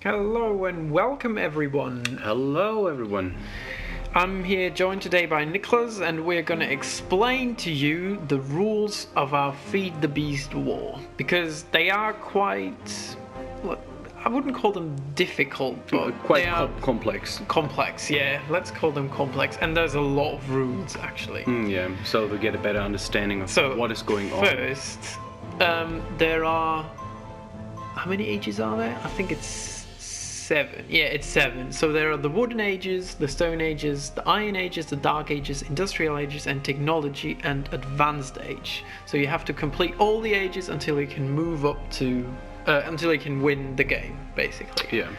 Hello and welcome everyone. Hello, everyone. I'm here joined today by Nicholas and we're going to explain to you the rules of our Feed the Beast war. Because they are quite... Look, I wouldn't call them difficult, but Quite they are complex. complex, yeah. Let's call them complex. And there's a lot of rules, actually. Yeah, so we get a better understanding of what is going on. First, there are... How many ages are there? I think it's 7. Yeah, it's 7. So there are the Wooden Ages, the Stone Ages, the Iron Ages, the Dark Ages, Industrial Ages, and Technology and Advanced Age. So you have to complete all the ages until you can move up to... until you can win the game, basically. Yeah.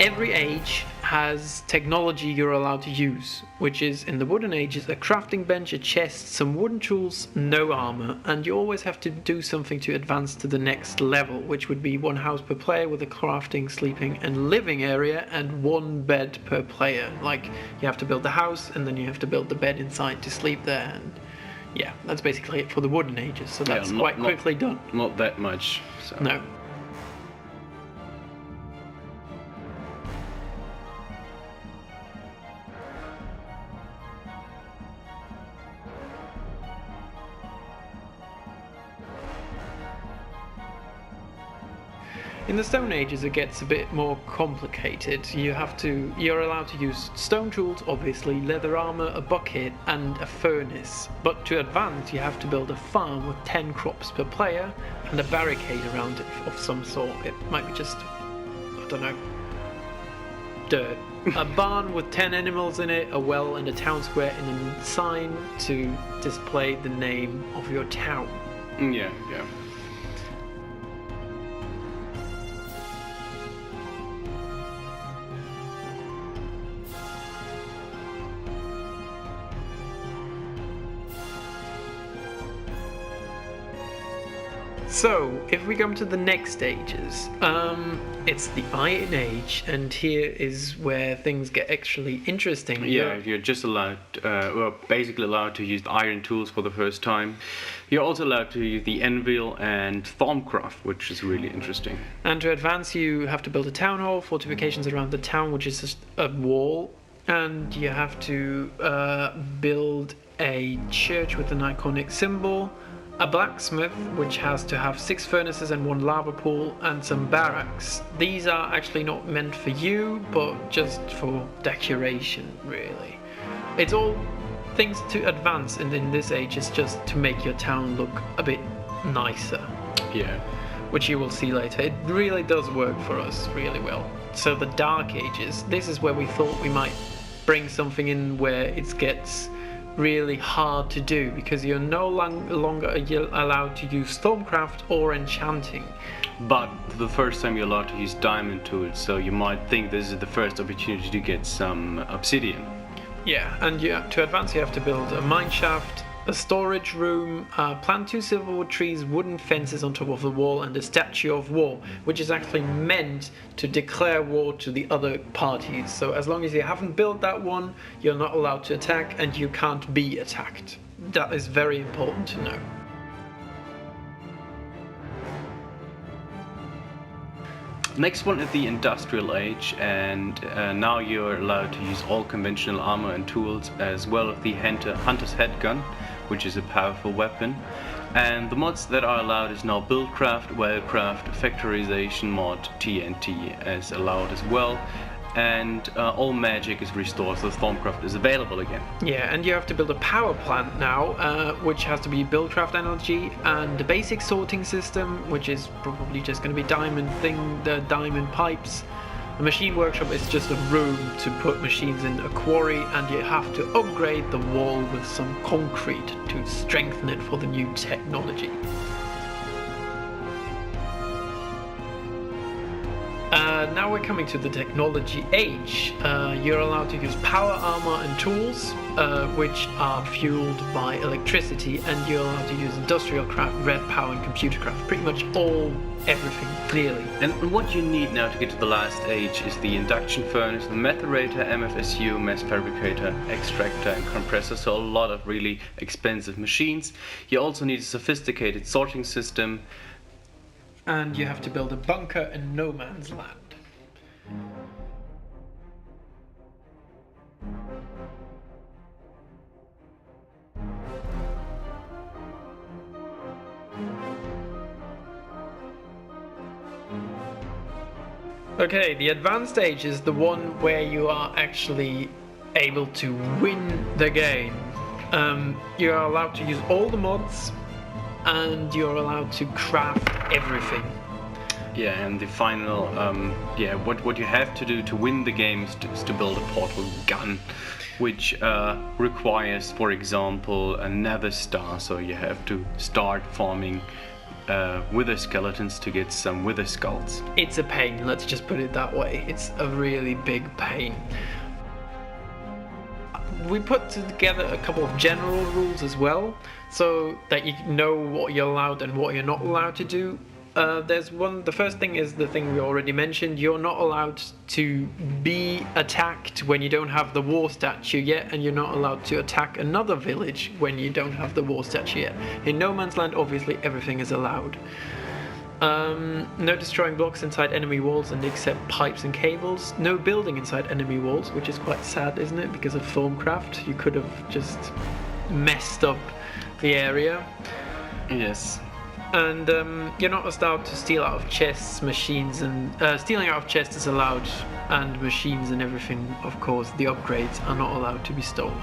Every age has technology you're allowed to use, which is, in the Wooden Ages, a crafting bench, a chest, some wooden tools, no armor, and you always have to do something to advance to the next level, which would be 1 house per player with a crafting, sleeping, and living area, and 1 bed per player. Like, you have to build the house, and then you have to build the bed inside to sleep there, and yeah, that's basically it for the Wooden Ages, so that's quite quickly done. Not that much. So. No. In the Stone Ages it gets a bit more complicated. You're allowed to use stone tools, obviously, leather armor, a bucket, and a furnace. But to advance you have to build a farm with 10 crops per player and a barricade around it of some sort. It might be just, I don't know, dirt. A barn with 10 animals in it, a well and a town square, and a sign to display the name of your town. Yeah. So, if we come to the next stages, it's the Iron Age, and here is where things get actually interesting. Yeah, you're just allowed, basically allowed to use the iron tools for the first time. You're also allowed to use the anvil and Thaumcraft, which is really interesting. And to advance, you have to build a town hall, fortifications around the town, which is just a wall, and you have to build a church with an iconic symbol, a blacksmith, which has to have 6 furnaces and 1 lava pool, and some barracks. These are actually not meant for you, but just for decoration, really. It's all things to advance, and in this age it's just to make your town look a bit nicer. Yeah. Which you will see later. It really does work for us really well. So the Dark Ages, this is where we thought we might bring something in where it gets really hard to do, because you're no longer allowed to use Stormcraft or enchanting. But for the first time you're allowed to use diamond tools, so you might think this is the first opportunity to get some obsidian. Yeah, and to advance you have to build a mine shaft, a storage room, plant 2 silverwood trees, wooden fences on top of the wall, and a statue of war, which is actually meant to declare war to the other parties. So as long as you haven't built that one, you're not allowed to attack, and you can't be attacked. That is very important to know. Next one is the Industrial Age, and now you're allowed to use all conventional armor and tools, as well as the Hunter's Handgun, which is a powerful weapon. And the mods that are allowed is now Buildcraft, Wellcraft, Factorization mod, TNT is allowed as well. And all magic is restored, so Stormcraft is available again. Yeah, and you have to build a power plant now, which has to be Buildcraft energy, and the basic sorting system, which is probably just going to be the diamond pipes. The machine workshop is just a room to put machines in a quarry, and you have to upgrade the wall with some concrete to strengthen it for the new technology. Now we're coming to the Technology Age. You're allowed to use power armor and tools, which are fueled by electricity, and you're allowed to use industrial craft, red power, and computer craft. Pretty much everything, clearly. And what you need now to get to the last age is the induction furnace, the methorator, MFSU, mass fabricator, extractor, and compressor, so a lot of really expensive machines. You also need a sophisticated sorting system, and you have to build a bunker in no man's land. Okay, the advanced stage is the one where you are actually able to win the game. You are allowed to use all the mods, and you're allowed to craft everything. Yeah, and the final, what you have to do to win the game is to build a portal gun, which requires, for example, a nether star. So you have to start farming wither skeletons to get some wither skulls. It's a pain, let's just put it that way. It's a really big pain. We put together a couple of general rules as well, so that you know what you're allowed and what you're not allowed to do. The first thing is the thing we already mentioned. You're not allowed to be attacked when you don't have the war statue yet, and you're not allowed to attack another village when you don't have the war statue yet. In No Man's Land, obviously, everything is allowed. No destroying blocks inside enemy walls and except pipes and cables. No building inside enemy walls, which is quite sad, isn't it? Because of Thorncraft, you could have just messed up the area. Yes. And you're not allowed to steal out of chests, machines, and stealing out of chests is allowed, and machines and everything, of course, the upgrades are not allowed to be stolen.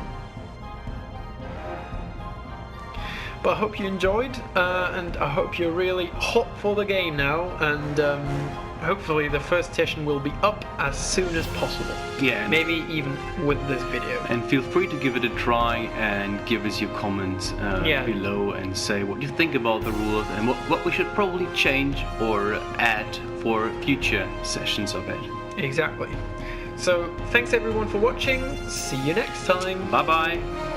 But I hope you enjoyed, and I hope you're really hot for the game now, and hopefully the first session will be up as soon as possible. Yeah. Maybe even with this video. And feel free to give it a try and give us your comments below and say what you think about the rules and what we should probably change or add for future sessions of it. Exactly. So, thanks everyone for watching. See you next time. Bye bye.